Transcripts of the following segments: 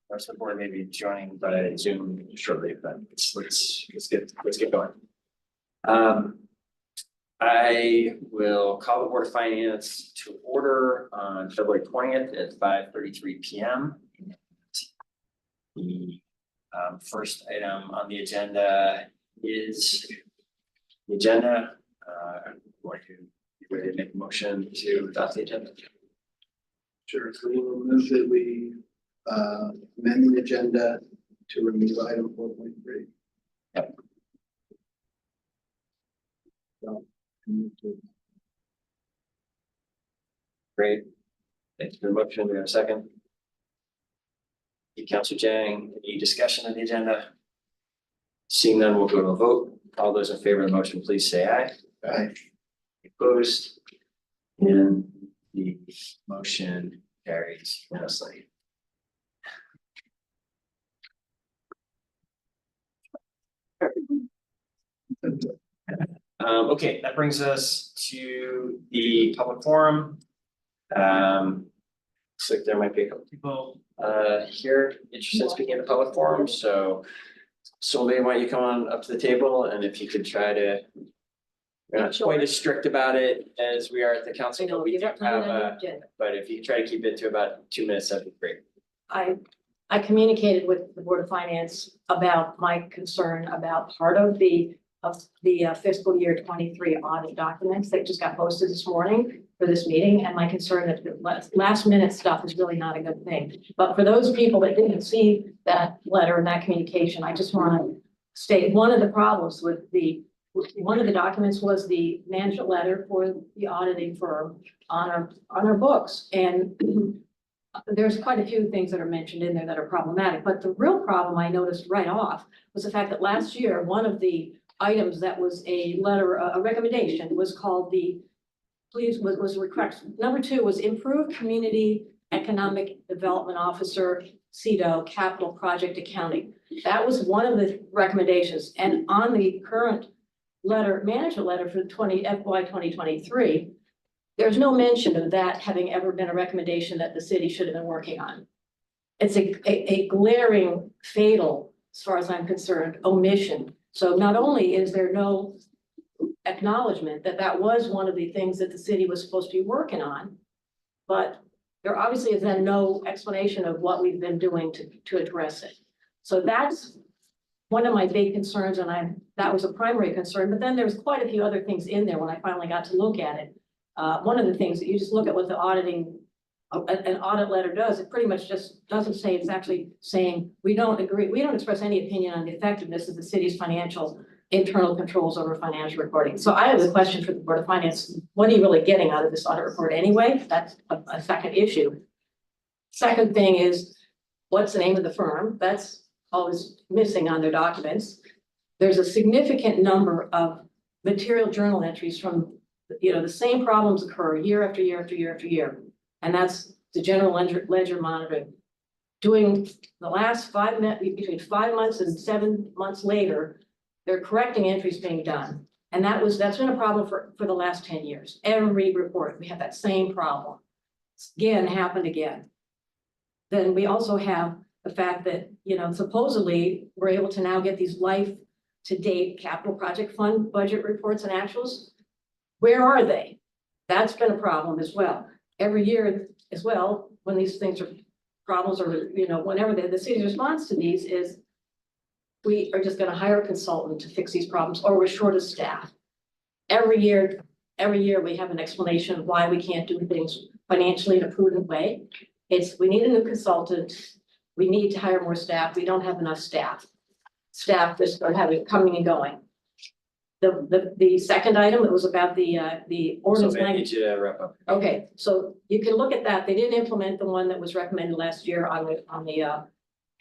rest of the board may be joining by Zoom shortly, but let's get going. I will call the Board of Finance to order on February 20th at 5:33 p.m. The first item on the agenda is the agenda. I'm going to be ready to make a motion to adopt the agenda. Sure, so we will move that we amend the agenda to remove item 4.3. Yep. Great. Thanks for the motion. We have a second. Councilor Jang, any discussion on the agenda? Seeing none, we'll go to a vote. All those in favor of the motion, please say aye. Aye. Opposed? And the motion carries unanimously. Okay, that brings us to the public forum. Looks like there might be a couple people here interested in speaking in the public forum. So Sylvia, why don't you come on up to the table, and if you could try to, we're not quite as strict about it as we are at the council, but we do have but if you try to keep it to about 2 minutes, that'd be great. I communicated with the Board of Finance about my concern about part of the fiscal year 23 audit documents that just got posted this morning for this meeting, and my concern that the last minute stuff is really not a good thing. But for those people that didn't see that letter and that communication, I just want to state one of the problems with one of the documents was the management letter for the auditing firm on our books. And there's quite a few things that are mentioned in there that are problematic, but the real problem I noticed right off was the fact that last year, one of the items that was a letter, a recommendation was called was request. Number 2 was Improved Community Economic Development Officer, CEDO, Capital Project Accounting. That was one of the recommendations. And on the current management letter for FY 2023, there's no mention of that having ever been a recommendation that the city should have been working on. It's a glaring, fatal, as far as I'm concerned, omission. So not only is there no acknowledgement that that was one of the things that the city was supposed to be working on, but there obviously is then no explanation of what we've been doing to address it. So that's one of my big concerns, and that was a primary concern. But then there's quite a few other things in there when I finally got to look at it. One of the things that you just look at what the an audit letter does, it pretty much just doesn't say, it's actually saying, we don't express any opinion on the effectiveness of the city's internal controls over financial reporting. So I have a question for the Board of Finance. What are you really getting out of this audit report anyway? That's a second issue. Second thing is, what's the name of the firm? That's always missing on their documents. There's a significant number of material journal entries from, the same problems occur year after year after year after year. And that's the general ledger monitoring. Doing the last between 5 months and 7 months later, they're correcting entries being done. And that's been a problem for the last 10 years. Every report, we have that same problem. Happened again. Then we also have the fact that, supposedly we're able to now get these life-to-date capital project fund budget reports and actuals. Where are they? That's been a problem as well. Every year as well, when these things are problems, or whenever the city's response to these is, we are just going to hire a consultant to fix these problems, or we're short of staff. Every year we have an explanation of why we can't do things financially in a prudent way. We need a new consultant. We need to hire more staff. We don't have enough staff. Staff just are coming and going. The second item that was about the ordinance. So I need you to wrap up. Okay, so you can look at that. They didn't implement the one that was recommended last year on the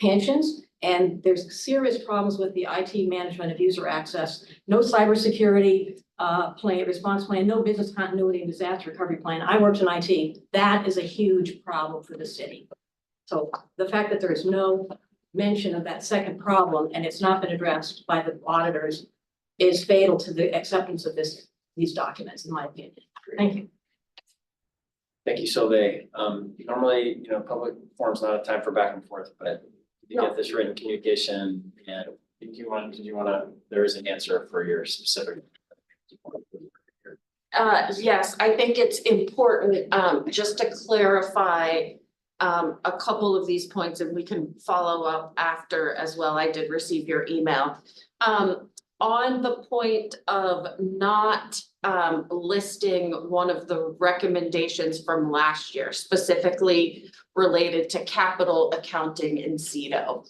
pensions, and there's serious problems with the IT management of user access. No cybersecurity response plan, no business continuity and disaster recovery plan. I worked in IT. That is a huge problem for the city. So the fact that there is no mention of that second problem and it's not been addressed by the auditors is fatal to the acceptance of these documents, in my opinion. Thank you. Thank you, Sylvie. Normally, public forum's not a time for back and forth, but you get this written communication and did you want to, there is an answer for your specific. Yes, I think it's important, just to clarify a couple of these points, and we can follow up after as well. I did receive your email. On the point of not listing one of the recommendations from last year, specifically related to capital accounting in CEDO.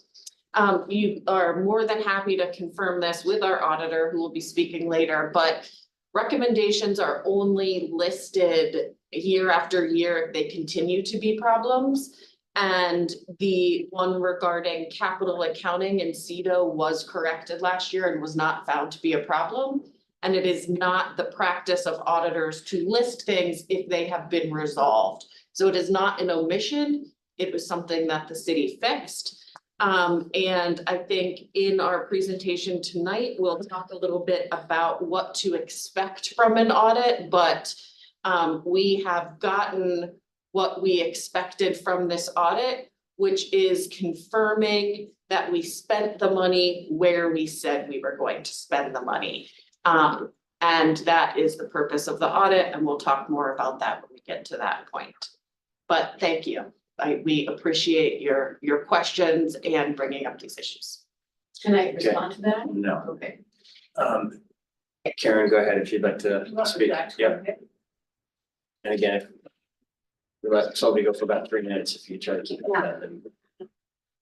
You are more than happy to confirm this with our auditor, who will be speaking later, but recommendations are only listed year after year if they continue to be problems. And the one regarding capital accounting in CEDO was corrected last year and was not found to be a problem. And it is not the practice of auditors to list things if they have been resolved. So it is not an omission. It was something that the city fixed. And I think in our presentation tonight, we'll talk a little bit about what to expect from an audit, but we have gotten what we expected from this audit, which is confirming that we spent the money where we said we were going to spend the money. And that is the purpose of the audit, and we'll talk more about that when we get to that point. But thank you. We appreciate your questions and bringing up these issues. Can I respond to that? No. Okay. Karen, go ahead if you'd like to speak. Yep. And again, if we let somebody go for about 3 minutes, if you try to keep it that, then.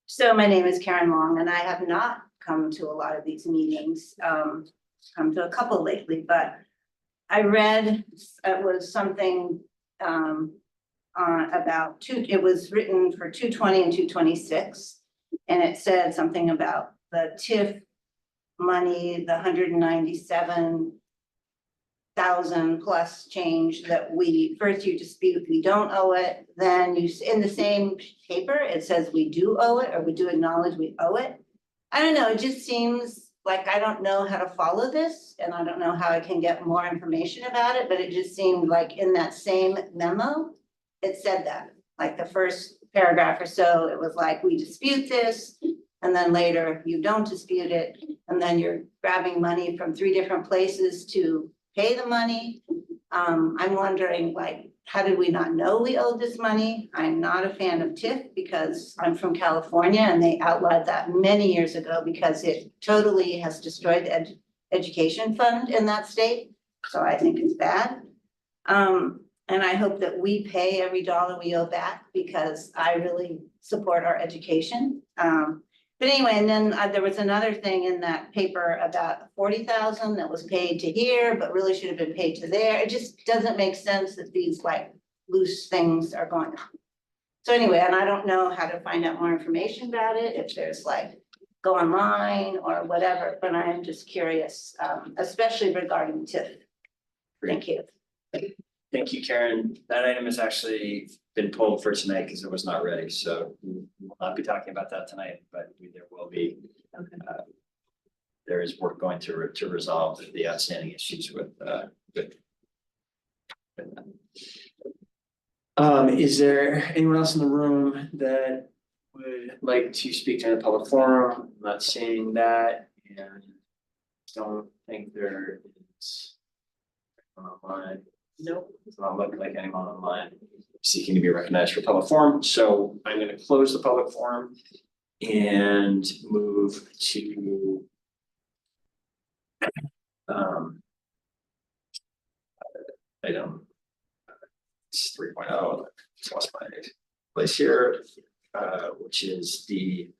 So my name is Karen Long, and I have not come to a lot of these meetings, come to a couple lately, but I read, it was something about it was written for 220 and 226, and it said something about the TIF money, the 197,000 plus change that first you dispute we don't owe it, then you, in the same paper, it says we do owe it, or we do acknowledge we owe it. I don't know, it just seems like I don't know how to follow this, and I don't know how I can get more information about it, but it just seemed like in that same memo, it said that, like the first paragraph or so, it was like, we dispute this, and then later you don't dispute it, and then you're grabbing money from 3 different places to pay the money. I'm wondering, like, how did we not know we owed this money? I'm not a fan of TIF because I'm from California and they outlawed that many years ago because it totally has destroyed the education fund in that state. So I think it's bad. And I hope that we pay every dollar we owe back because I really support our education. But anyway, and then there was another thing in that paper about 40,000 that was paid to here, but really should have been paid to there. It just doesn't make sense that these like loose things are going on. So anyway, and I don't know how to find out more information about it, if there's like go online or whatever, but I am just curious, especially regarding TIF. Thank you. Thank you, Karen. That item has actually been pulled for tonight because it was not ready, so we will not be talking about that tonight, but there will be. Okay. There is work going to resolve the outstanding issues with that. Is there anyone else in the room that would like to speak to the public forum? I'm not seeing that, and don't think there is online. Nope, it's not looking like anyone online seeking to be recognized for public forum. So I'm going to close the public forum and move to item 3.0. It's lost my place here, which is the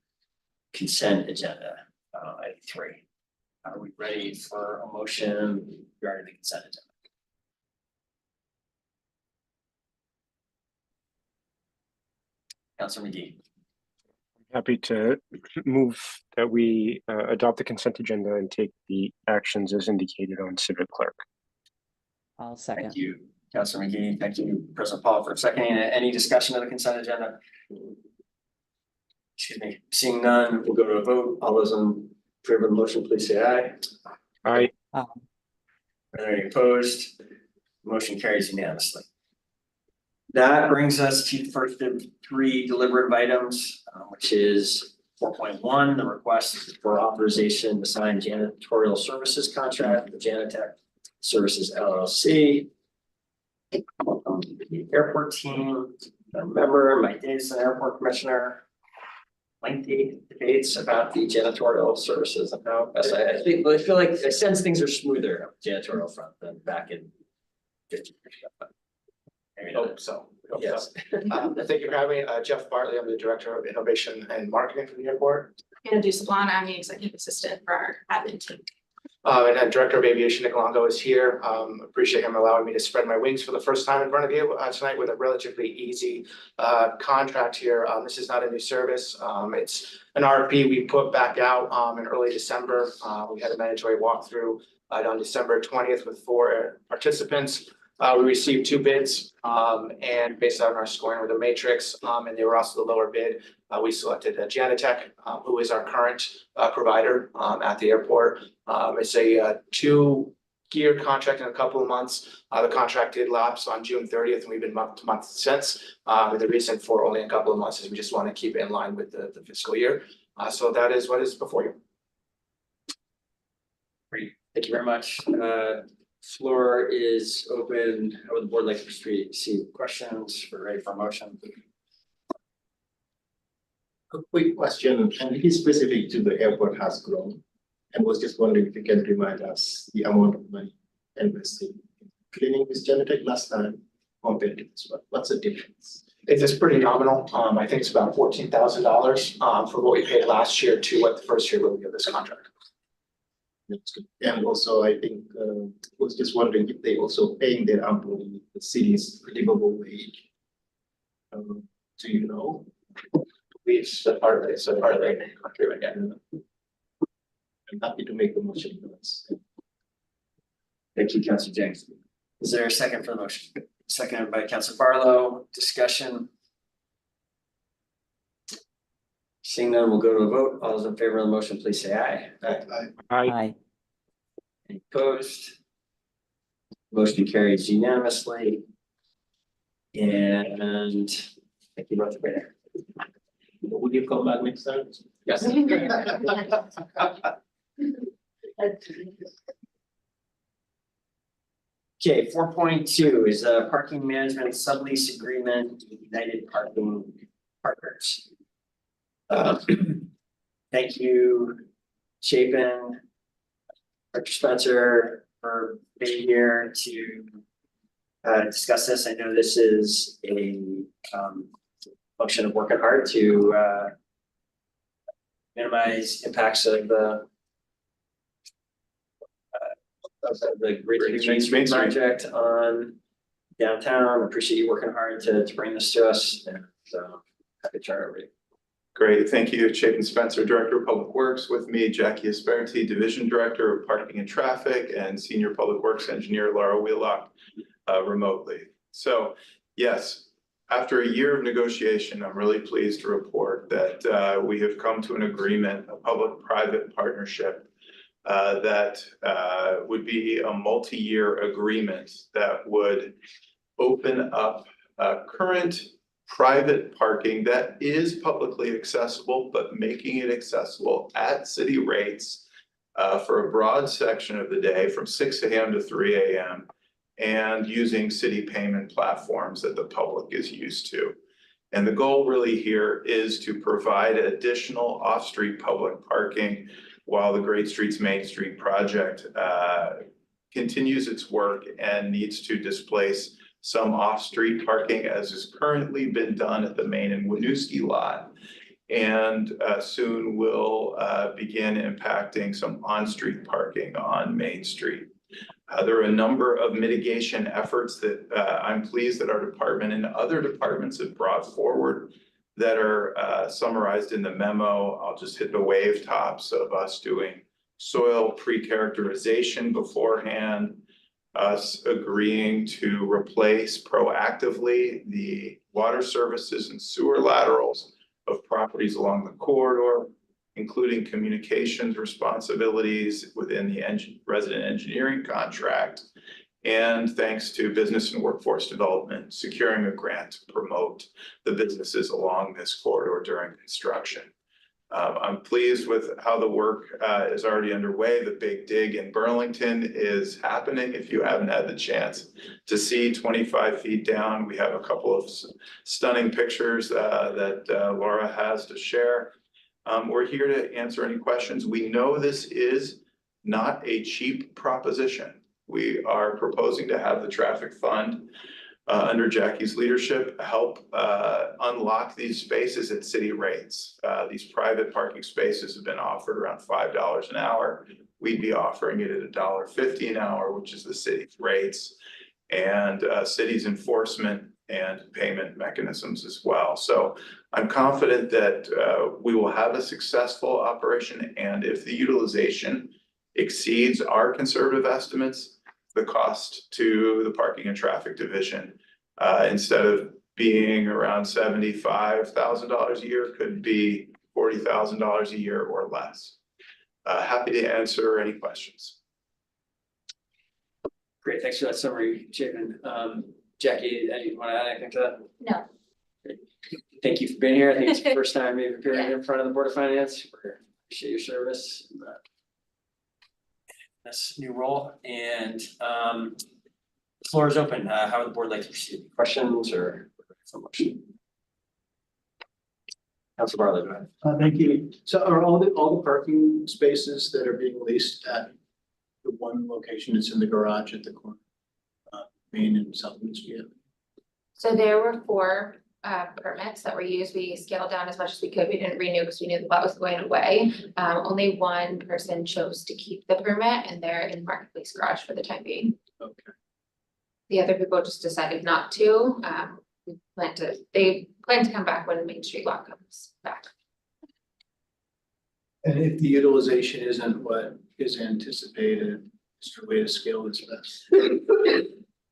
consent agenda, item 3. Are we ready for a motion regarding the consent agenda? Councilor McGee. Happy to move that we adopt the consent agenda and take the actions as indicated on Civic Clerk. I'll second. Thank you, Councilor McGee. Thank you, President Paul, for seconding. Any discussion of the consent agenda? Excuse me. Seeing none, we'll go to a vote. All those in favor of the motion, please say aye. Aye. Are there any opposed? Motion carries unanimously. That brings us to the first of three deliberative items, which is 4.1, the request for authorization to sign janitorial services contract with Janitech Services LLC. The airport team, a member, Mike Davidson, airport commissioner. Lengthy debates about the janitorial services and how best I feel like I sense things are smoother on the janitorial front than back in 50 years ago. Maybe not. Hope so. Yes. Thank you for having me. Jeff Bartley, I'm the Director of Innovation and Marketing for the airport. Anna Dusablon, I'm the executive assistant for our admin team. And then Director of Aviation, Nick Longo, is here. Appreciate him allowing me to spread my wings for the first time in front of you tonight with a relatively easy contract here. This is not a new service. It's an RFP we put back out in early December. We had a mandatory walkthrough on December 20th with 4 participants. We received 2 bids and based on our scoring with a matrix and they were also the lower bid. We selected Janitech, who is our current provider at the airport. It's a 2-year contract in a couple of months. The contract did lapse on June 30th and we've been month to month since. The reason for only a couple of months is we just want to keep it in line with the fiscal year. So that is what is before you. Great, thank you very much. Floor is open. How would the board like to see questions? We're ready for a motion. A quick question, and it is specific to the airport has grown. And was just wondering if you can remind us the amount of money invested in cleaning this Janitech last time compared to this one. What's the difference? It's pretty nominal. I think it's about $14,000 for what we paid last year to what the first year will be of this contract. That's good. And also, I think was just wondering if they also paying their employee the city's livable wage. Do you know? It's a part of it. It's a part of the country again. I'm happy to make the motion. Thank you, Councilor James. Is there a second for the motion? Seconded by Councilor Barlow. Discussion. Seeing none, we'll go to a vote. All those in favor of the motion, please say aye. Aye. Any opposed? Motion carries unanimously. And thank you both for being here. Would you come back next time? Yes. Okay, 4.2 is a parking management sublease agreement with United Parking Partners. Thank you, Chapin, Dr. Spencer, for being here to discuss this. I know this is a function of working hard to minimize impacts of the Great Main Street project on downtown. Appreciate you working hard to bring this to us. And so happy to turn it over to you. Great, thank you. Chapin Spencer, Director of Public Works. With me, Jackie Asperity, Division Director of Parking and Traffic, and Senior Public Works Engineer Laura Wheelock remotely. So yes, after a year of negotiation, I'm really pleased to report that we have come to an agreement, a public-private partnership that would be a multi-year agreement that would open up current private parking that is publicly accessible, but making it accessible at city rates for a broad section of the day from 6 a.m. to 3 a.m. and using city payment platforms that the public is used to. And the goal really here is to provide additional off-street public parking while the Great Streets Main Street project continues its work and needs to displace some off-street parking as has currently been done at the Main and Winooski lot. And soon will begin impacting some on-street parking on Main Street. There are a number of mitigation efforts that I'm pleased that our department and other departments have brought forward that are summarized in the memo. I'll just hit the wave tops of us doing soil pre-characterization beforehand, us agreeing to replace proactively the water services and sewer laterals of properties along the corridor, including communications responsibilities within the resident engineering contract, And thanks to Business and Workforce Development, securing a grant to promote the businesses along this corridor during construction. I'm pleased with how the work is already underway. The big dig in Burlington is happening. If you haven't had the chance to see 25 feet down, we have a couple of stunning pictures that Laura has to share. We're here to answer any questions. We know this is not a cheap proposition. We are proposing to have the traffic fund under Jackie's leadership help unlock these spaces at city rates. These private parking spaces have been offered around $5 an hour. We'd be offering it at $1.50 an hour, which is the city's rates, and city's enforcement and payment mechanisms as well. So I'm confident that we will have a successful operation, and if the utilization exceeds our conservative estimates, the cost to the Parking and Traffic Division, instead of being around $75,000 a year, could be $40,000 a year or less. Happy to answer any questions. Great, thanks for that summary, Chapin. Jackie, you want to add anything to that? No. Great. Thank you for being here. I think it's the first time you've appeared in front of the Board of Finance. We appreciate your service. This new role, and the floor is open. How would the board like to proceed? Questions or motion? Council Barlow, go ahead. Thank you. So are all the parking spaces that are being leased at the one location that's in the garage at the corner, Main and Sublease? So there were 4 permits that were used. We scaled down as much as we could. We didn't renew because we knew the lot was going away. Only one person chose to keep the permit, and they're in Marketplace Garage for the time being. Okay. The other people just decided not to. They plan to come back when the Main Street lot comes back. And if the utilization isn't what is anticipated, is there a way to scale this best?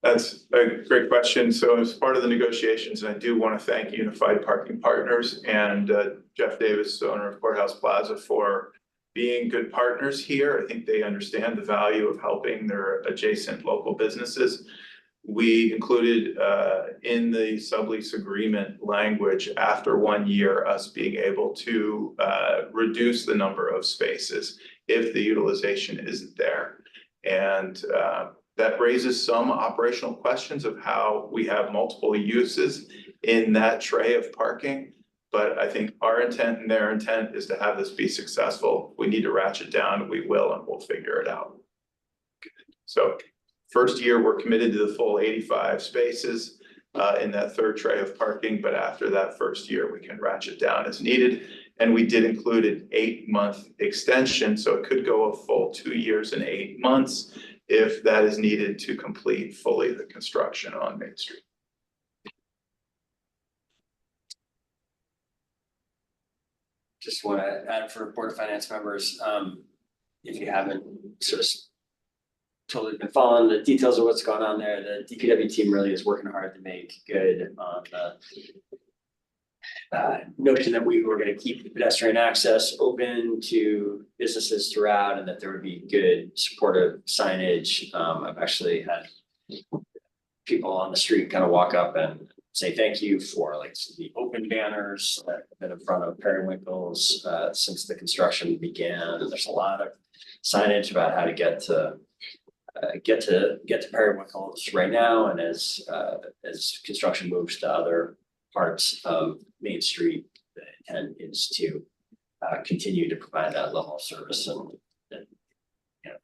That's a great question. So as part of the negotiations, I do want to thank Unified Parking Partners and Jeff Davis, the owner of Courthouse Plaza, for being good partners here. I think they understand the value of helping their adjacent local businesses. We included in the sublease agreement language after 1 year, us being able to reduce the number of spaces if the utilization isn't there. And that raises some operational questions of how we have multiple uses in that tray of parking. But I think our intent and their intent is to have this be successful. We need to ratchet down, we will, and we'll figure it out. So first year, we're committed to the full 85 spaces in that third tray of parking. But after that first year, we can ratchet down as needed. And we did include an 8-month extension, so it could go a full 2 years and 8 months if that is needed to complete fully the construction on Main Street. Just want to add for Board of Finance members, if you haven't sort of totally been following the details of what's going on there, the DPW team really is working hard to make good on the notion that we were going to keep pedestrian access open to businesses throughout, and that there would be good supportive signage. I've actually had people on the street kind of walk up and say thank you for like the open banners that have been in front of Periwinkle's since the construction began. There's a lot of signage about how to get to Periwinkle's right now, and as construction moves to other parts of Main Street, the intent is to continue to provide that level of service and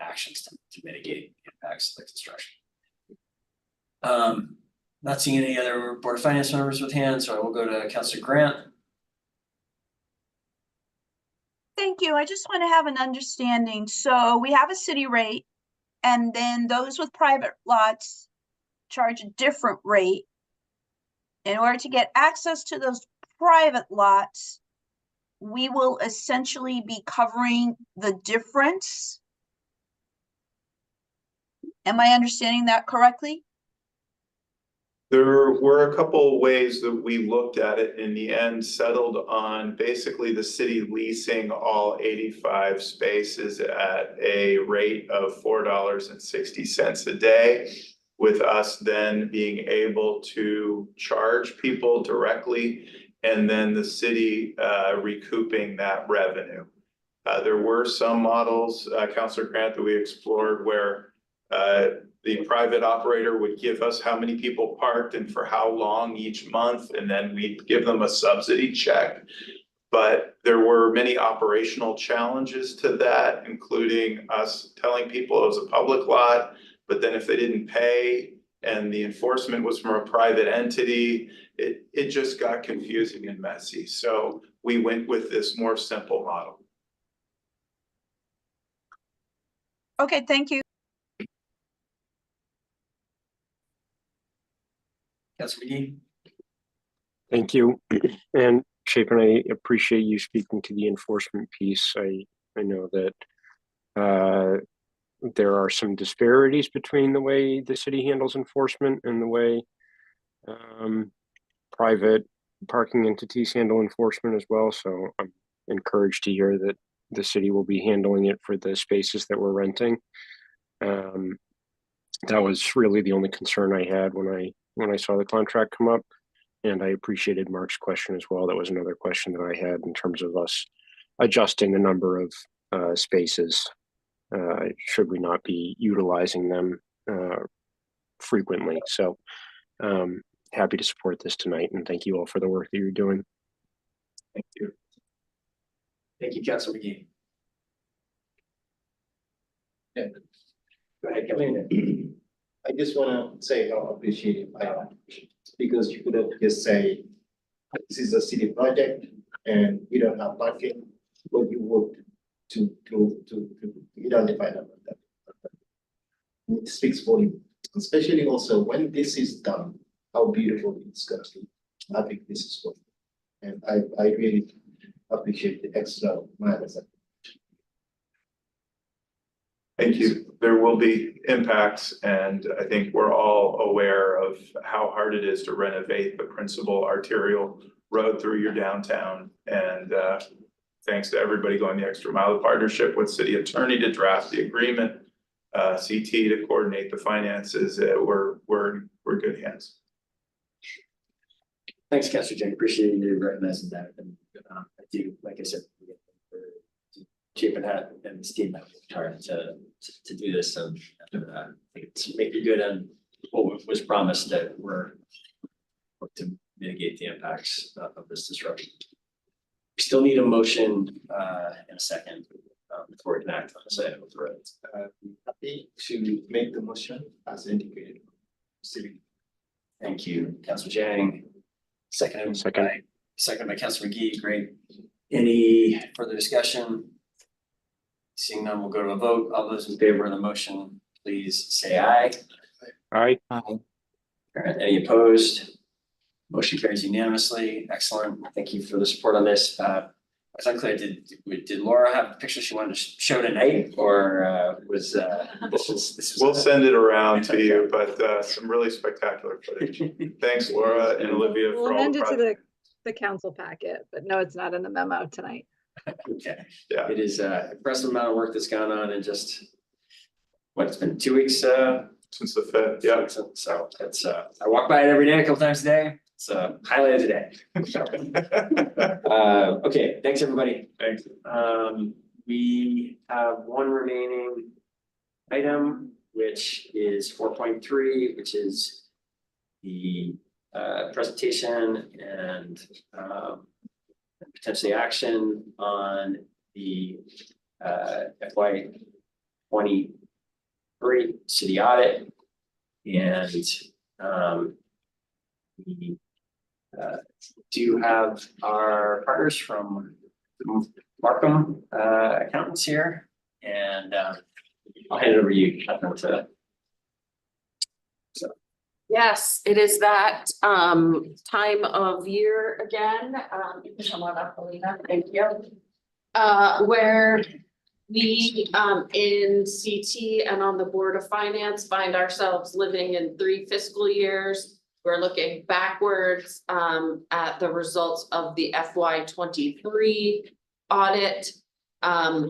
actions to mitigate impacts of the construction. Not seeing any other Board of Finance members with hands, so I will go to Councilor Grant. Thank you. I just want to have an understanding. So we have a city rate, and then those with private lots charge a different rate. In order to get access to those private lots, we will essentially be covering the difference. Am I understanding that correctly? There were a couple ways that we looked at it. In the end, settled on basically the city leasing all 85 spaces at a rate of $4.60 a day. with us then being able to charge people directly and then the city recouping that revenue. There were some models, Councilor Grant, that we explored where the private operator would give us how many people parked and for how long each month, and then we'd give them a subsidy check. But there were many operational challenges to that, including us telling people it was a public lot, but then if they didn't pay and the enforcement was from a private entity, it just got confusing and messy. So we went with this more simple model. Okay, thank you. Councilor McGee? Thank you. And Chapin, I appreciate you speaking to the enforcement piece. I know that there are some disparities between the way the city handles enforcement and the way private parking entities handle enforcement as well. So I'm encouraged to hear that the city will be handling it for the spaces that we're renting. That was really the only concern I had when I saw the contract come up. And I appreciated Mark's question as well. That was another question that I had in terms of us adjusting the number of spaces. Should we not be utilizing them frequently? So happy to support this tonight, and thank you all for the work that you're doing. Thank you. Thank you, Councilor McGee. Yeah. Go ahead, Kevin. I just want to say how appreciative I am, because you could have just say, this is a city project and we don't have parking, but you worked to identify that. It speaks volume, especially also when this is done, how beautiful it's going to be. I think this is what, and I really appreciate the extra miles. Thank you. There will be impacts, and I think we're all aware of how hard it is to renovate the principal arterial road through your downtown. And thanks to everybody going the extra mile, the partnership with city attorney to draft the agreement, CT to coordinate the finances. We're in good hands. Thanks, Councilor Jane. Appreciate you recognizing that. And I do, like I said, Chapin hat and Steve have worked hard to do this. And I think it's making good on what was promised, that we're to mitigate the impacts of this disruption. We still need a motion in a second before we can act on this item of the roads. Happy to make the motion as indicated. Thank you, Councilor Jang. Second by Councilor McGee. Great. Any further discussion? Seeing none, we'll go to a vote. All those in favor of the motion, please say aye. Aye. Aye. Any opposed? Motion carries unanimously. Excellent. Thank you for the support on this. It's unclear, did Laura have a picture she wanted to show tonight, or was this is We'll send it around to you, but some really spectacular footage. Thanks, Laura and Olivia, We'll for all amend the it to project. the council packet, but no, it's not in the memo tonight. Okay. Yeah. It is impressive amount of work that's gone on in just what, it's been 2 weeks Since the Fed, yeah. so it's I walk by it every day, a couple times a day. It's a highlight of the day. Okay, thanks everybody. Thanks. We have one remaining item, which is 4.3, which is the presentation and potentially action on the FY 23 city audit. And we do have our partners from Markham Accountants here, and I'll hand it over to you, Catherine, Yes, it is that time of year again. You can come on up, Alina. Thank you. Where we in CT and on the Board of Finance find ourselves living in 3 fiscal years. We're looking backwards at the results of the FY 23 audit.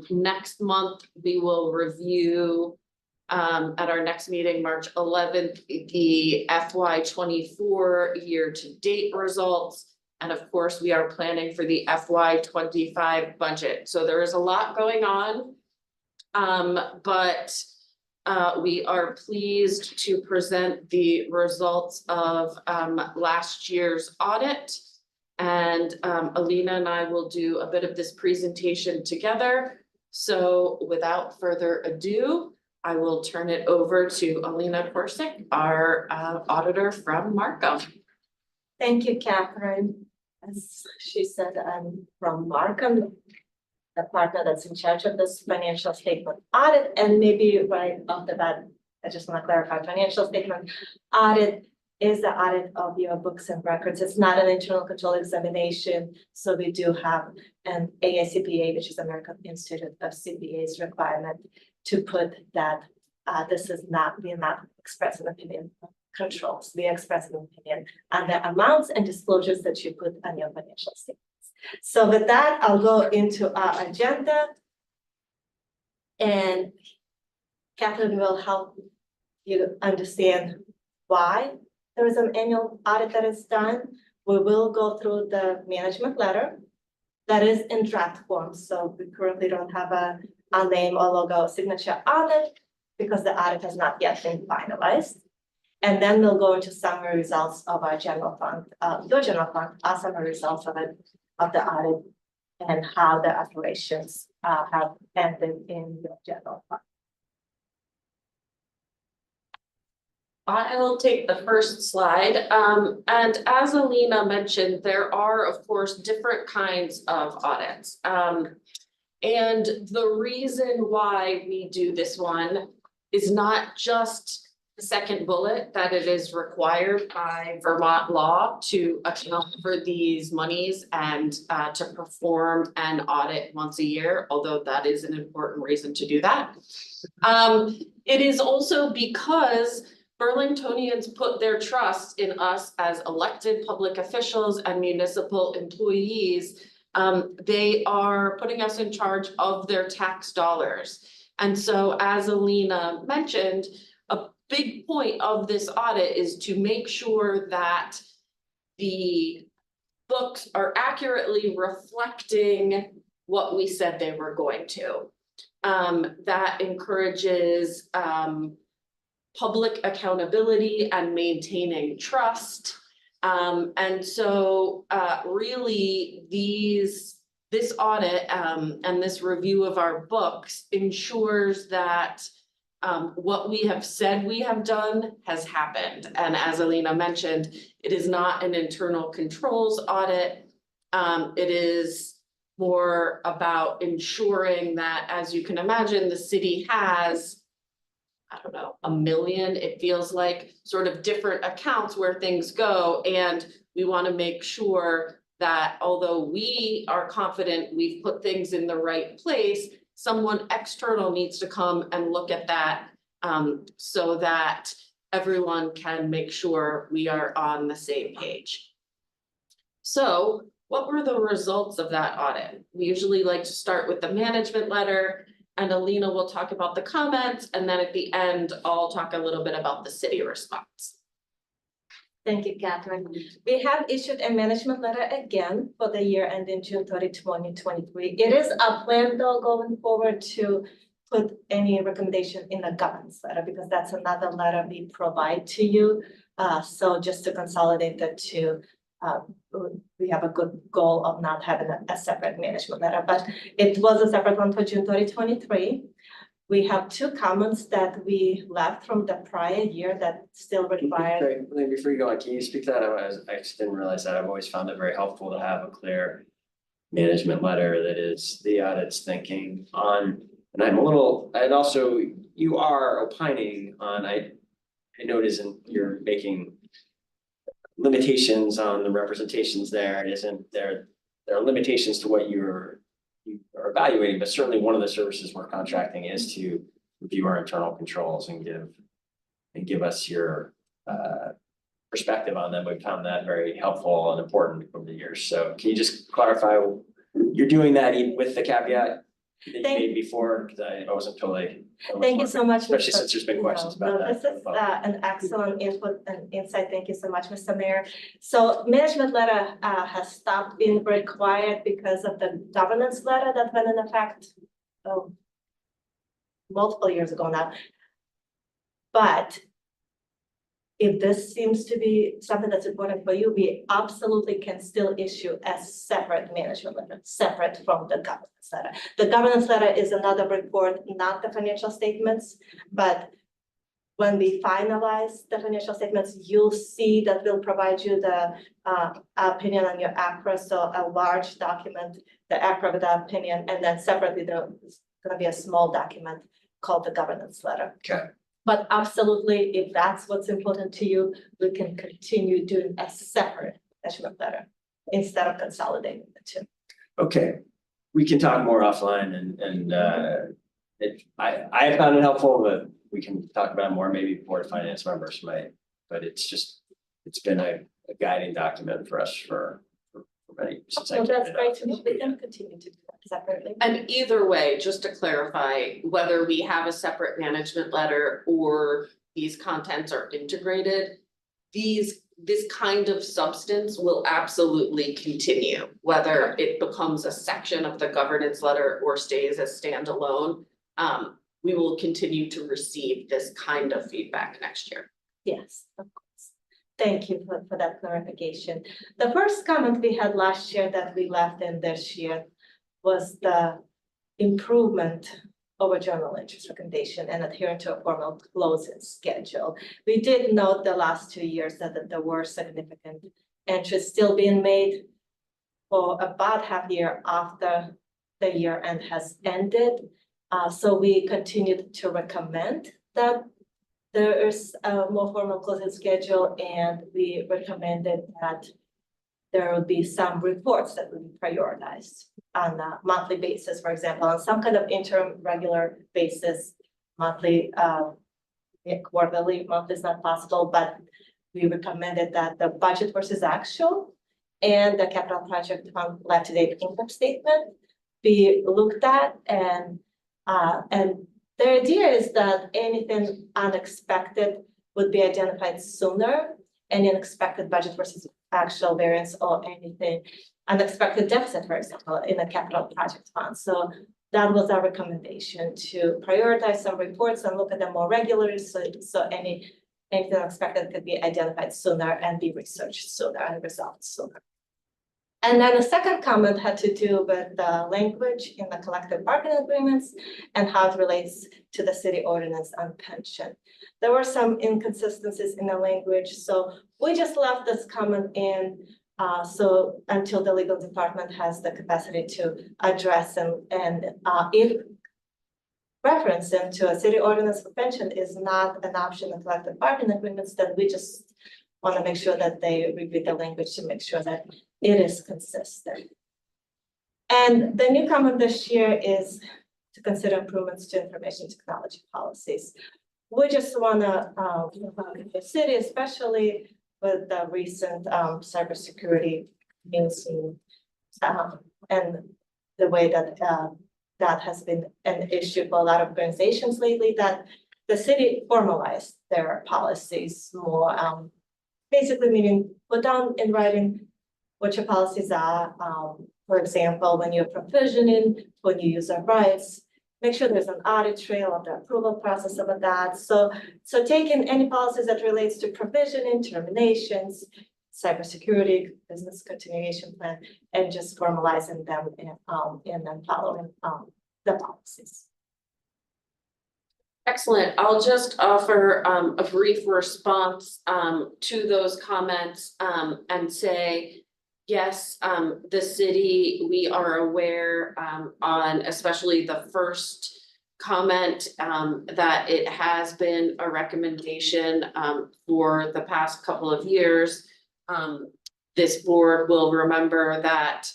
Next month, we will review at our next meeting, March 11th, the FY 24 year-to-date results. And of course, we are planning for the FY 25 budget. So there is a lot going on. But we are pleased to present the results of last year's audit. And Alina and I will do a bit of this presentation together. So without further ado, I will turn it over to Alina Korsic, our auditor from Markham. Thank you, Catherine. As she said, I'm from Markham, the partner that's in charge of this financial statement audit. And maybe right off the bat, I just want to clarify, financial statement audit is the audit of your books and records. It's not an internal control examination. So we do have an AICPA, which is American Institute of CPA's requirement to put that this is not, we are not expressing opinion on controls. We are expressing opinion on the amounts and disclosures that you put on your financial statements. So with that, I'll go into our agenda. And Catherine will help you understand why there is an annual audit that is done. We will go through the management letter that is in draft form. So we currently don't have a name or logo signature on it because the audit has not yet been finalized. And then we'll go into summary results of our general fund, your general fund, our summary results of it, of the audit, and how the operations have ended in your general fund. I will take the first slide. And as Alina mentioned, there are, of course, different kinds of audits. And the reason why we do this one is not just the second bullet that it is required by Vermont law to account for these monies and to perform an audit once a year, although that is an important reason to do that. It is also because Burlingtonians put their trust in us as elected public officials and municipal employees. They are putting us in charge of their tax dollars. And so, as Alina mentioned, a big point of this audit is to make sure that the books are accurately reflecting what we said they were going to. That encourages public accountability and maintaining trust. And so really this audit and this review of our books ensures that what we have said we have done has happened. And as Alina mentioned, it is not an internal controls audit. It is more about ensuring that, as you can imagine, the city has, I don't know, 1 million, it feels like, sort of different accounts where things go. And we want to make sure that although we are confident we've put things in the right place, someone external needs to come and look at that so that everyone can make sure we are on the same page. So what were the results of that audit? We usually like to start with the management letter, and Alina will talk about the comments, and then at the end, I'll talk a little bit about the city response. Thank you, Catherine. We have issued a management letter again for the year ending June 30, 2023. It is our plan though going forward to put any recommendation in the governance letter because that's another letter we provide to you. So just to consolidate the two, we have a good goal of not having a separate management letter, but it was a separate one for June 30, 2023. We have 2 comments that we left from the prior year that still require. Before you go on, can you speak to that? I just didn't realize that. I've always found it very helpful to have a clear management letter that is the audit's thinking on. And I'm a little, and also you are opining on, I notice you're making limitations on the representations there. There are limitations to what you are evaluating, but certainly one of the services we're contracting is to review our internal controls and give us your perspective on them. We've found that very helpful and important over the years. So can you just clarify, you're doing that with the caveat that you Thank- made before, because I wasn't totally. Thank you so much. Especially Mr. since there's been questions No, about that. This is an excellent input and insight. Thank you so much, Mr. Mayor. So management letter has stopped being required because of the governance letter that went in effect multiple years ago now. But if this seems to be something that's important for you, we absolutely can still issue a separate management letter, separate from the governance letter. The governance letter is another report, not the financial statements, but when we finalize the financial statements, you'll see that we'll provide you the opinion on your ACRA, so a large document, the ACRA with the opinion, and then separately there's gonna be a small document called the governance letter. Okay. But absolutely, if that's what's important to you, we can continue doing a separate management letter instead of consolidating the two. Okay, we can talk more offline and I found it helpful, but we can talk about it more, maybe board of finance members might, but it's been a guiding document for us for many, since I So took that's it great up. to know. We can continue to do that separately. And either way, just to clarify, whether we have a separate management letter or these contents are integrated, this kind of substance will absolutely continue, whether it becomes a section of the governance letter or stays as standalone. We will continue to receive this kind of feedback next year. Yes, of course. Thank you for that clarification. The first comment we had last year that we left in this year was the improvement over journal interest recommendation and adhering to a formal closing schedule. We did note the last 2 years that there were significant entries still being made for about half year after the year end has ended. So we continued to recommend that there is a more formal closing schedule, and we recommended that there will be some reports that will be prioritized on a monthly basis, for example, on some kind of interim regular basis, monthly, quarterly, monthly is not possible, but we recommended that the budget versus actual and the capital project fund life-to-date income statement be looked at, and the idea is that anything unexpected would be identified sooner, any unexpected budget versus actual variance or anything unexpected deficit, for example, in a capital project fund. So that was our recommendation, to prioritize some reports and look at them more regularly, so anything unexpected could be identified sooner and be researched sooner and resolved sooner. And then the second comment had to do with the language in the collective bargaining agreements and how it relates to the city ordinance on pension. There were some inconsistencies in the language, so we just left this comment in so until the legal department has the capacity to address and if reference into a city ordinance for pension is not an option in collective bargaining agreements, then we just want to make sure that they review the language to make sure that it is consistent. And the new comment this year is to consider improvements to information technology policies. We just want to, the city, especially with the recent cybersecurity news and the way that that has been an issue for a lot of organizations lately, that the city formalized their policies more, basically meaning put down in writing what your policies are. For example, when you're provisioning, when you use our rights, make sure there's an audit trail of the approval process of that. So taking any policies that relates to provisioning, terminations, cybersecurity, business continuation plan, and just formalizing them and then following the policies. Excellent. I'll just offer a brief response to those comments and say, yes, the city, we are aware on especially the first comment that it has been a recommendation for the past couple of years. This board will remember that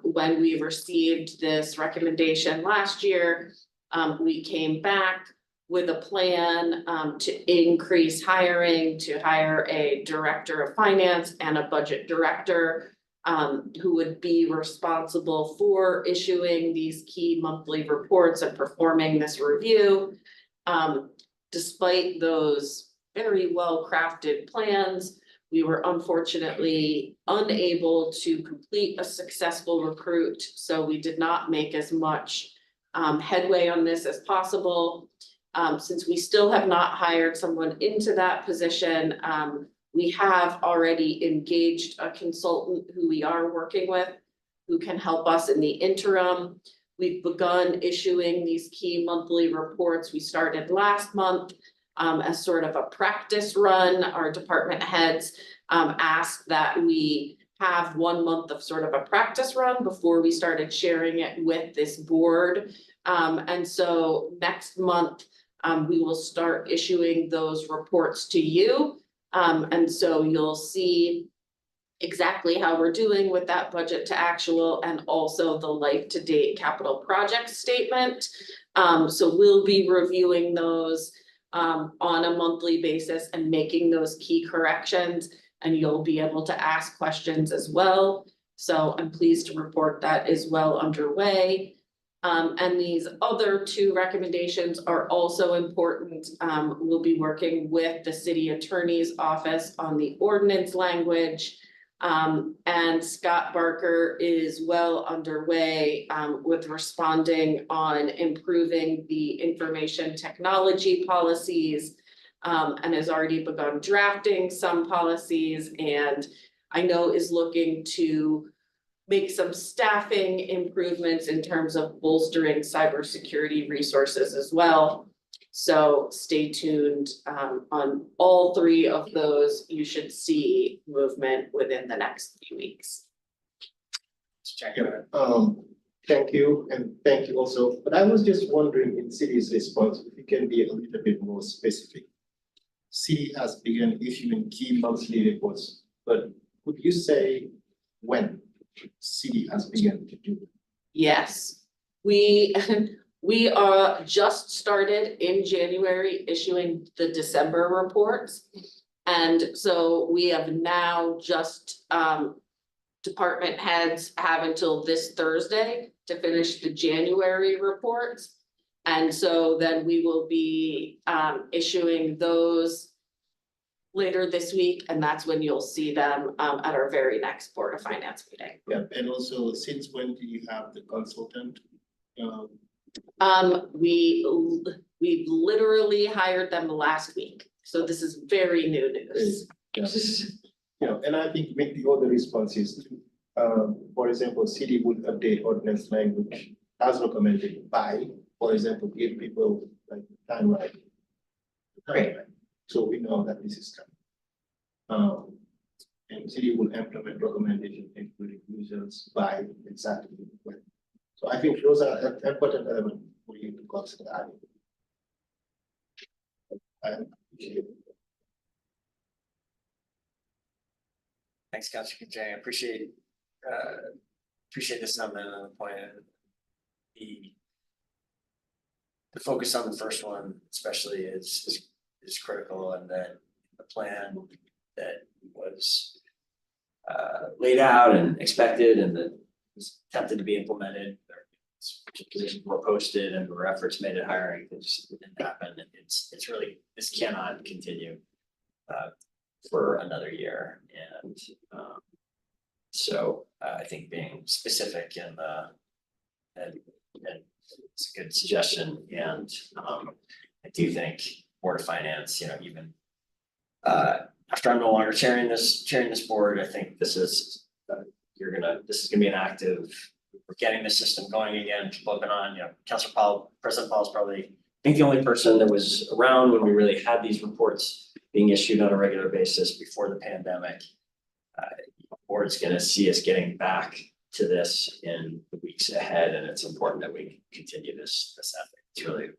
when we received this recommendation last year, we came back with a plan to increase hiring, to hire a director of finance and a budget director. who would be responsible for issuing these key monthly reports and performing this review. Despite those very well-crafted plans, we were unfortunately unable to complete a successful recruit, so we did not make as much headway on this as possible. Since we still have not hired someone into that position, we have already engaged a consultant who we are working with, who can help us in the interim. We've begun issuing these key monthly reports. We started last month as sort of a practice run. Our department heads asked that we have 1 month of sort of a practice run before we started sharing it with this board. And so next month, we will start issuing those reports to you. And so you'll see exactly how we're doing with that budget to actual and also the life to date capital project statement. So we'll be reviewing those on a monthly basis and making those key corrections, and you'll be able to ask questions as well. So I'm pleased to report that is well underway. And these other 2 recommendations are also important. We'll be working with the city attorney's office on the ordinance language. And Scott Barker is well underway with responding on improving the information technology policies, and has already begun drafting some policies, and I know is looking to make some staffing improvements in terms of bolstering cybersecurity resources as well. So stay tuned on all 3 of those. You should see movement within the next few weeks. Check Yeah, thank you, and thank you also. But I was just wondering in city's response, if you can be a little bit more specific. City has begun issuing key monthly reports, but could you say when city has begun to do it? Yes, we are just started in January issuing the December reports. And so we have now just department heads have until this Thursday to finish the January reports. And so then we will be issuing those later this week, and that's when you'll see them at our very next Board of Finance meeting. Yeah, and also since when do you have the consultant? We've literally hired them last week, so this is very new news. Yeah, and I think make the other responses. For example, city would update ordinance language as recommended by, for example, give people like timeline. Great. So we know that this is coming. And city will implement recommendation including users by exactly when. So I think those are an important element for you to consider adding. I appreciate it. Thanks, Councilor Jay. I appreciate this on the point. The focus on the first one especially is critical, and that the plan that was laid out and expected and that was attempted to be implemented, positions were posted and there were efforts made at hiring that just didn't happen. It's really, this cannot continue for another year. And so I think being specific and it's a good suggestion. And I do think Board of Finance, even after I'm no longer chairing this board, I think this is this is gonna be an active. We're getting the system going again. People have been on. President Paul is probably, I think, the only person that was around when we really had these reports being issued on a regular basis before the pandemic. The board's gonna see us getting back to this in the weeks ahead, and it's important that we continue this effort. It's really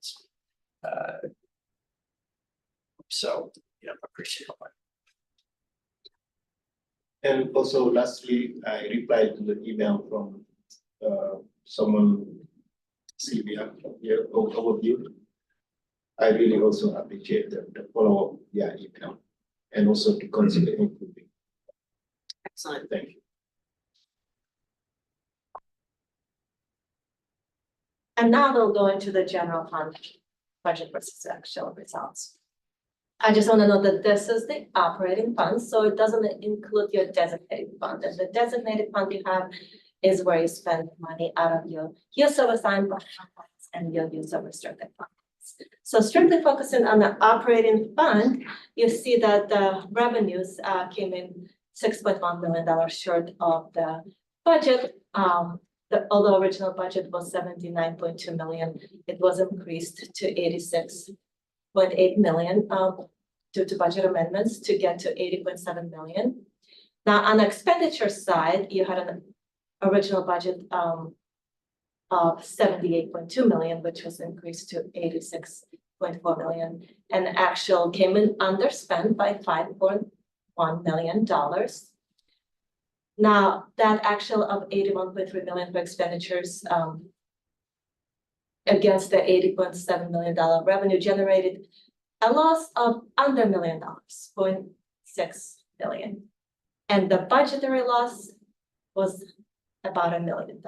so appreciate it. And also lastly, I replied to the email from someone, Sylvia, here, overview. I really also appreciate the follow-up via email and also to consider improving. Excellent. Thank you. And now we'll go into the general fund budget versus actual results. I just want to note that this is the operating fund, so it doesn't include your designated fund. And the designated fund you have is where you spend money out of your use of assigned funds and your use of restricted funds. So strictly focusing on the operating fund, you see that the revenues came in $6.1 million short of the budget. Although original budget was $79.2 million, it was increased to $86.8 million due to budget amendments to get to $80.7 million. Now, on the expenditure side, you had an original budget of $78.2 million, which was increased to $86.4 million, and actual came in underspent by $5.1 million. Now, that actual of $81.3 million for expenditures against the $80.7 million revenue generated a loss of under $1 million, $0.6 million. And the budgetary loss was about $1 million.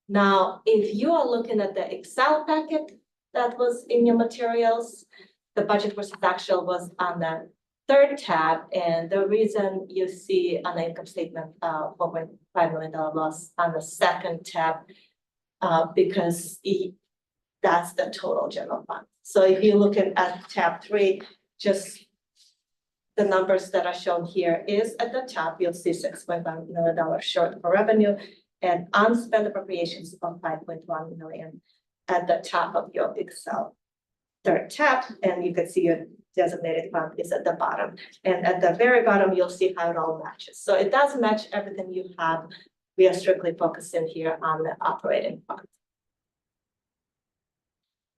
Now, if you are looking at the Excel packet that was in your materials, the budget versus actual was on the third tab, and the reason you see on the income statement $4.5 million loss on the second tab because that's the total general fund. So if you look at tab 3, just the numbers that are shown here is at the top, you'll see $6.1 million short for revenue and unspent appropriations of $5.1 million at the top of your Excel third tab, and you can see your designated fund is at the bottom. And at the very bottom, you'll see how it all matches. So it does match everything you have. We are strictly focusing here on the operating fund.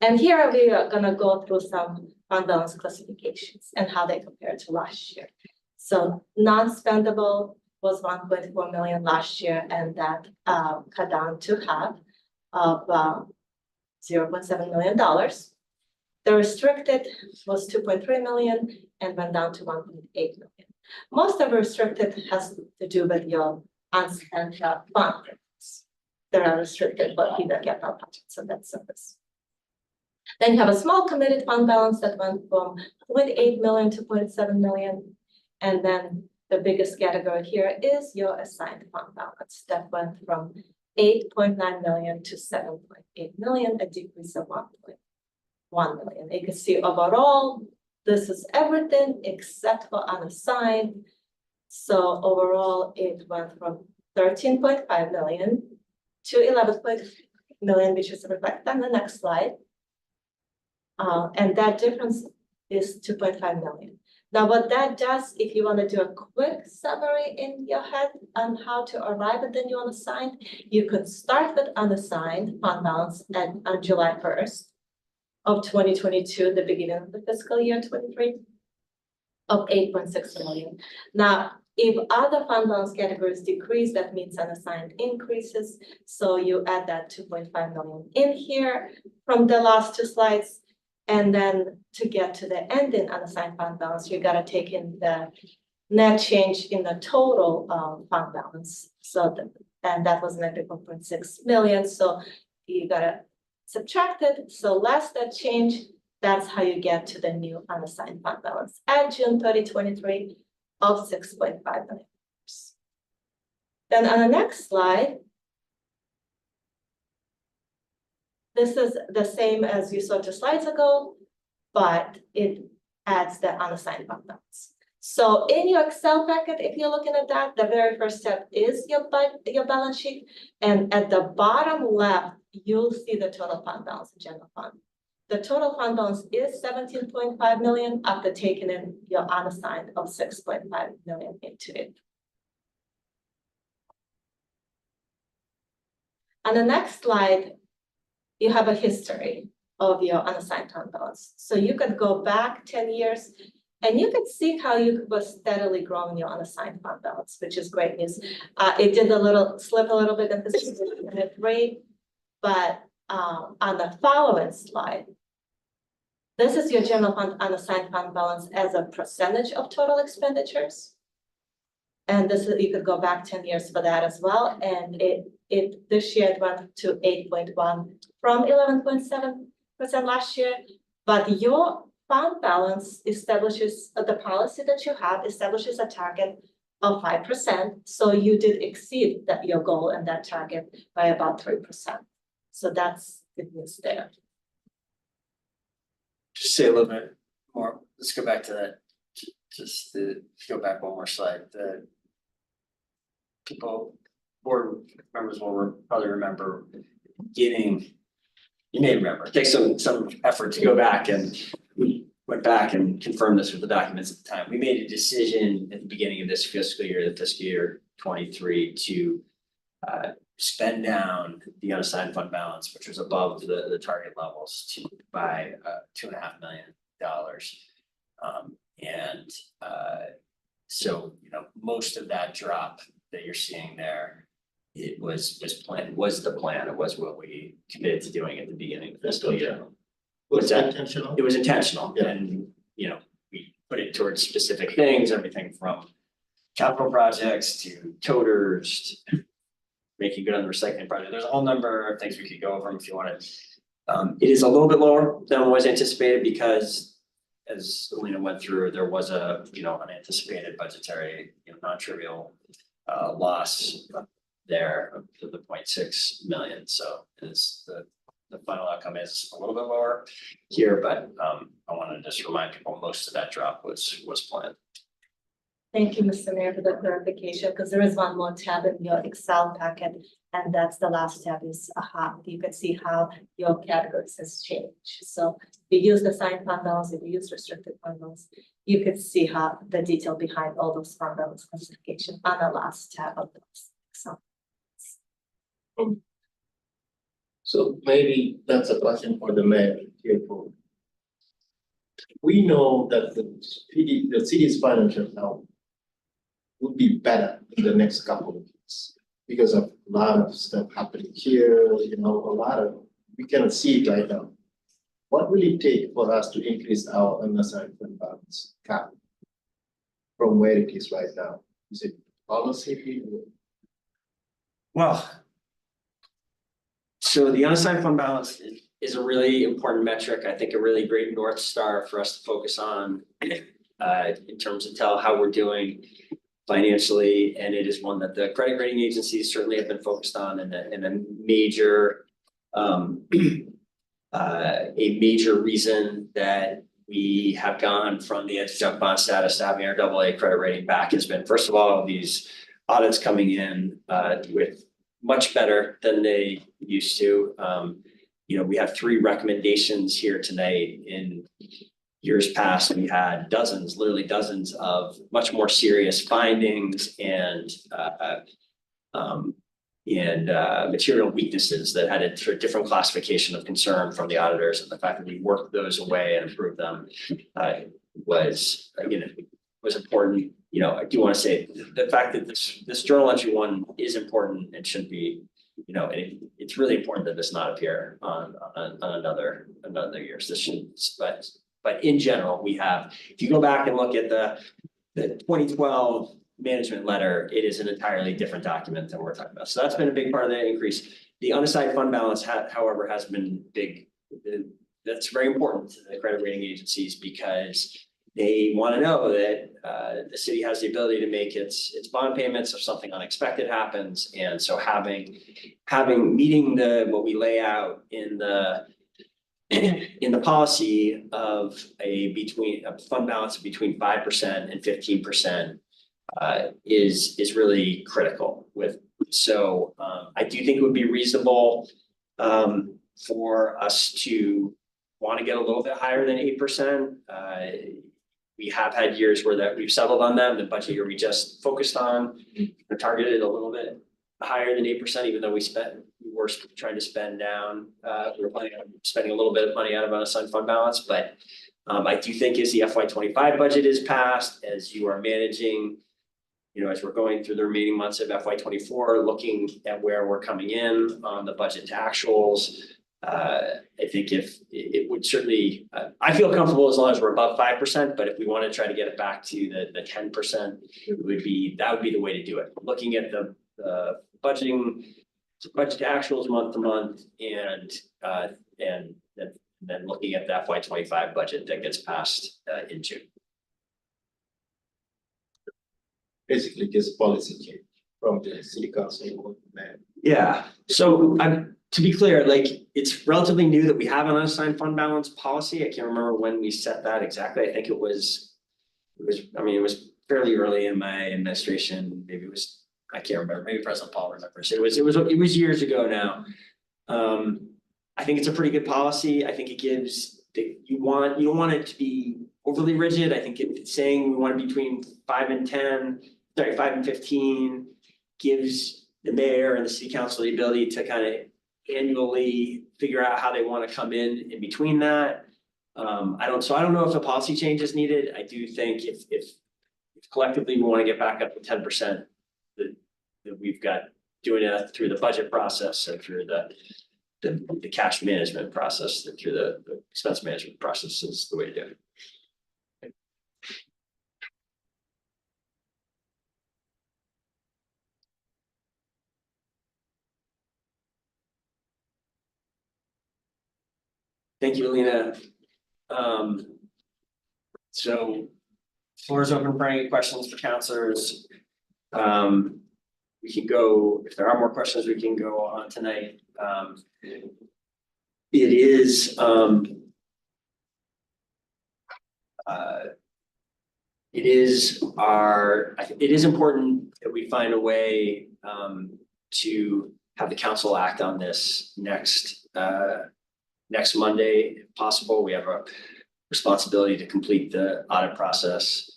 And here we are gonna go through some fund balance classifications and how they compare to last year. So non-spendable was $1.4 million last year, and that cut down to half of $0.7 million. The restricted was $2.3 million and went down to $1.8 million. Most of the restricted has to do with your unspent funds that are restricted, but either get our budget, so that's service. Then you have a small committed fund balance that went from $0.8 million to $0.7 million. And then the biggest category here is your assigned fund balance that went from $8.9 million to $7.8 million, a decrease of $1.1 million. You can see overall, this is everything except for unassigned. So overall, it went from $13.5 million to $11.5 million, which is reflected on the next slide. And that difference is $2.5 million. Now, what that does, if you want to do a quick summary in your head on how to arrive at the new unassigned, you could start with unassigned fund balance on July 1st of 2022, the beginning of the fiscal year 23, of $8.6 million. Now, if other fund balance categories decrease, that means unassigned increases. So you add that $2.5 million in here from the last two slides. And then to get to the ending unassigned fund balance, you gotta take in the net change in the total fund balance. So and that was -$1.6 million. So you gotta subtract it. So less that change, that's how you get to the new unassigned fund balance at June 30, 2023 of $6.5 million. Then on the next slide, this is the same as you saw 2 slides ago, but it adds the unassigned fund balance. So in your Excel packet, if you're looking at that, the very first step is your balance sheet. And at the bottom left, you'll see the total fund balance in general fund. The total fund balance is $17.5 million after taking in your unassigned of $6.5 million into it. On the next slide, you have a history of your unassigned fund balance. So you could go back 10 years and you could see how you were steadily growing your unassigned fund balance, which is great news. It did slip a little bit in fiscal year 23, but on the following slide, this is your general fund unassigned fund balance as a percentage of total expenditures. And this is, you could go back 10 years for that as well. And this year it went to 8.1 from 11.7% last year. But your fund balance establishes, the policy that you have establishes a target of 5%. So you did exceed your goal and that target by about 3%. So that's good news there. Just say a little bit more, let's go back to that, just to go back one more slide, the people, board members will probably remember getting, you may remember, it takes some effort to go back, and we went back and confirmed this with the documents at the time. We made a decision at the beginning of this fiscal year, the fiscal year 23, to spend down the unassigned fund balance, which was above the target levels, by $2.5 million. So, you know, most of that drop that you're seeing there, it was the plan, it was what we committed to doing at the beginning of the fiscal year. Was that intentional? It was intentional, Yeah. and, you know, we put it towards specific things, everything from capital projects to toters, to making good on the recycling project. There's a whole number of things we could go over if you wanted. It is a little bit lower than was anticipated because, as Alina went through, there was a, you know, unanticipated budgetary, you know, non-trivial loss there of the 0.6 million. So it's the final outcome is a little bit lower here, but I want to just remind people most of that drop was planned. Thank you, Mr. Mayor, for the clarification, because there is one more tab in your Excel packet, and that's the last tab is how you can see how your categories has changed. So if you use the assigned fund balance, if you use restricted fund balance, you could see how the detail behind all those fund balance classification on the last tab of those Excel. So maybe that's a question for the mayor here. We know that the city's financial health would be better in the next couple of years because of a lot of stuff happening here, you know, we cannot see it right now. What will it take for us to increase our unassigned fund balance cap from where it is right now? Is it policy? Well, so the unassigned fund balance is a really important metric. I think a really great North Star for us to focus on in terms of tell how we're doing financially, and it is one that the credit rating agencies certainly have been focused on, and a major reason that we have gone from the junk bond status to having our AA credit rating back has been, first of all, these audits coming in with much better than they used to. You know, we have 3 recommendations here tonight. In years past, we had dozens, literally dozens of much more serious findings and material weaknesses that had a different classification of concern from the auditors, and the fact that we worked those away and improved them was, you know, was important. You know, I do want to say the fact that this journal entry one is important and should be, you know, it's really important that this not appear on another years. This should, but in general, we have, if you go back and look at the 2012 management letter, it is an entirely different document than we're talking about. So that's been a big part of the increase. The unassigned fund balance, however, has been big. That's very important to the credit rating agencies because they want to know that the city has the ability to make its bond payments if something unexpected happens. And so meeting what we lay out in the policy of a fund balance of between 5% and 15% is really critical with. So I do think it would be reasonable for us to want to get a little bit higher than 8%. We have had years where we've settled on them. The budget year we just focused on, we targeted a little bit higher than 8%, even though we were trying to spend down. We were planning on spending a little bit of money out of unassigned fund balance, but I do think as the FY25 budget is passed, as you are managing, you know, as we're going through the remaining months of FY24, looking at where we're coming in on the budget to actuals. I think if it would certainly, I feel comfortable as long as we're above 5%, but if we want to try to get it back to the 10%, that would be the way to do it. Looking at the budgeting budget actuals month to month and then looking at the FY25 budget that gets passed in June. Basically, just policy change from the city council. Yeah, so to be clear, like, it's relatively new that we have an unassigned fund balance policy. I can't remember when we set that exactly. I think it was, I mean, it was fairly early in my administration. Maybe it was, I can't remember, maybe President Paul remembers. It was years ago now. I think it's a pretty good policy. I think it gives, you don't want it to be overly rigid. I think it's saying we want to be between 5 and 15 gives the mayor and the city council the ability to kind of annually figure out how they want to come in between that. I don't know if a policy change is needed. I do think if collectively we want to get back up to 10%, that we've got doing it through the budget process and through the cash management process, and through the expense management process is the way to do it. Thank you, Alina. So floor is open for any questions for counselors. We can go, if there are more questions, we can go on tonight. It is important that we find a way to have the council act on this next Monday, if possible. We have a responsibility to complete the audit process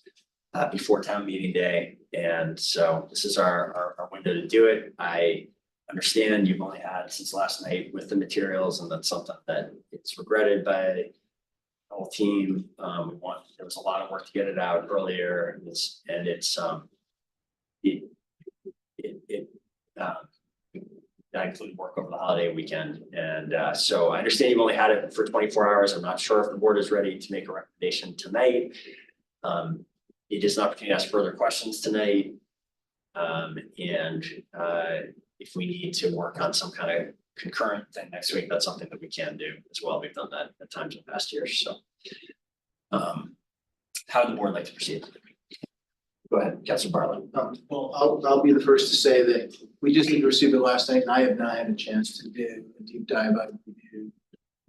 before town meeting day. And so this is our window to do it. I understand you've only had since last night with the materials, and that's something that it's regretted by the whole team. There was a lot of work to get it out earlier, and that included work over the holiday weekend. And so I understand you've only had it for 24 hours. I'm not sure if the board is ready to make a recommendation tonight. It is an opportunity to ask further questions tonight. If we need to work on some kind of concurrent thing next week, that's something that we can do as well. We've done that at times in past years. So how would the board like to proceed? Go ahead, Councilor Barlow. Well, I'll be the first to say that we just need to receive it last night, and I have not had a chance to do a deep dive. I would do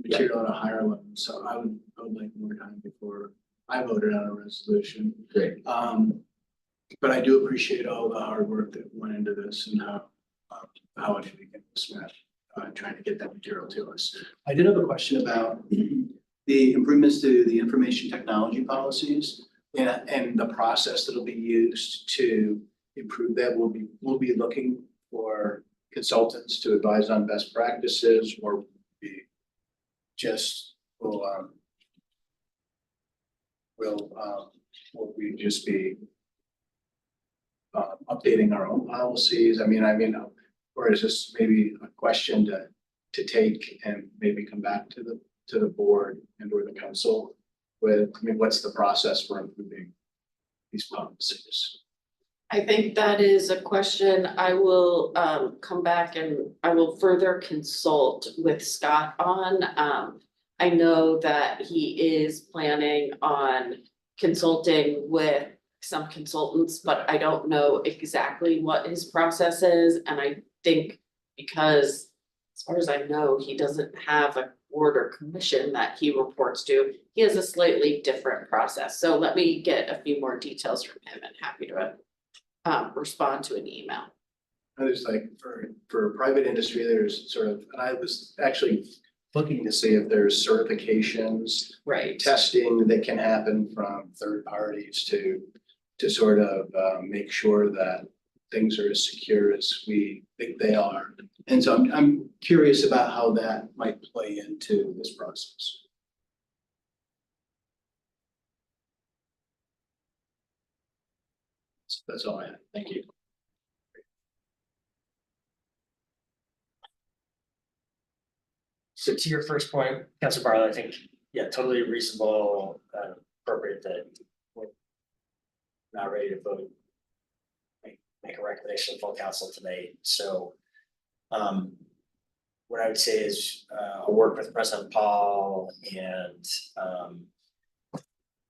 material at a higher level, so I would like more time before I voted on a resolution. Great. But I do appreciate all the hard work that went into this and how it became spent trying to get that material to us. I did have a question about the improvements to the information technology policies and the process that'll be used to improve that. We'll be looking for consultants to advise on best practices, or will we just be updating our own policies? I mean, or is this maybe a question to take and maybe come back to the board and or the council with? I mean, what's the process for improving these policies? I think that is a question I will come back and I will further consult with Scott on. I know that he is planning on consulting with some consultants, but I don't know exactly what his process is. And I think because, as far as I know, he doesn't have a board or commission that he reports to. He has a slightly different process. So let me get a few more details from him, and happy to respond to an email. I was like, for private industry, there's sort of, and I was actually looking to see if there's certifications, right, testing that can happen from third parties to sort of make sure that things are as secure as we think they are. And so I'm curious about how that might play into this process. So that's all I have. Thank you. So to your first point, Councilor Barlow, I think, yeah, totally reasonable, appropriate that we're not ready to vote, make a recommendation to full council tonight. So what I would say is, I'll work with President Paul and,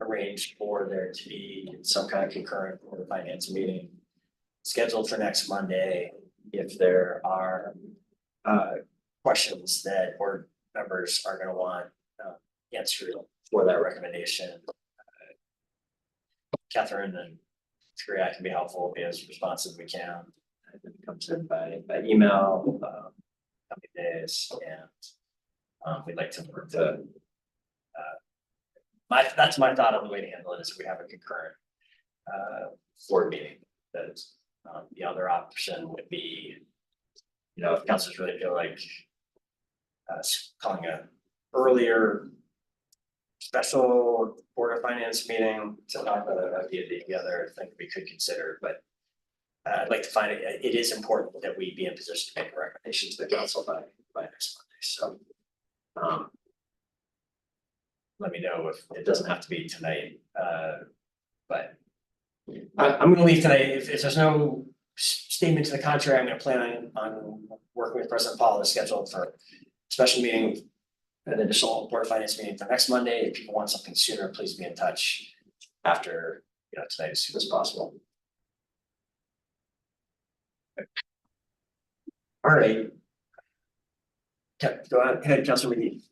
arrange for there to be some kind of concurrent Board of Finance meeting scheduled for next Monday. If there are, questions that board members are gonna want, answered for that recommendation. Catherine and Terry, can be helpful, be as responsive as we can. If it comes in by email, coming days, and we'd like to work to. That's my thought on the way to handle it, is if we have a concurrent board meeting. That the other option would be, you know, if councils really feel like calling a earlier special Board of Finance meeting to talk about the idea together, I think we could consider, but I'd like to find it, it is important that we be in position to make a recommendation to the council by next Monday, so. Let me know if it doesn't have to be tonight, but I'm gonna leave tonight. If there's no statement to the contrary, I'm gonna plan on working with President Paul to schedule for a special meeting, an additional Board of Finance meeting for next Monday. If people want something sooner, please be in touch after, tonight as soon as possible. All right. Okay, go ahead, Councilor McGee.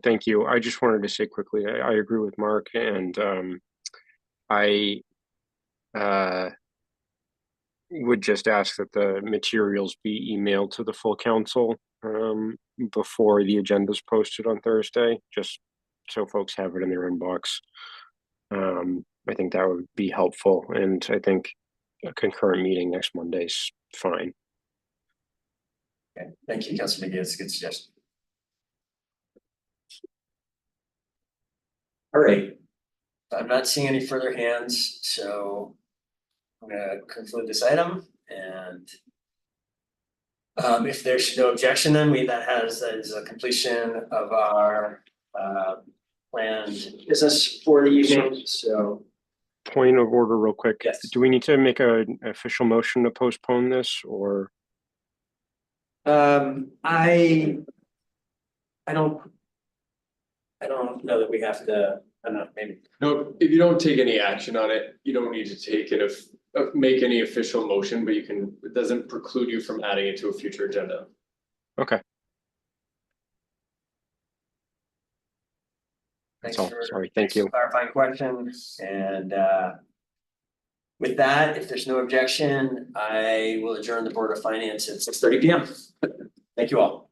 Thank you. I just wanted to say quickly, I agree with Mark, and I would just ask that the materials be emailed to the full council before the agenda is posted on Thursday, just so folks have it in their inbox. I think that would be helpful, and I think a concurrent meeting next Monday is fine. Okay, thank you, Councilor McGee. That's a good suggestion. All right, I'm not seeing any further hands, so I'm gonna conclude this item, and if there's no objection, then that is a completion of our planned business for the evening, so. Point of order real quick. Yes. Do we need to make an official motion to postpone this, or? I don't know that we have to, I don't know, maybe. No, if you don't take any action on it, you don't need to take it make any official motion, but it doesn't preclude you from adding it to a future agenda. Okay. Thanks That's all. for Sorry, thank you. clarifying questions, and with that, if there's no objection, I will adjourn the Board of Finance at 6:30 PM. Thank you all.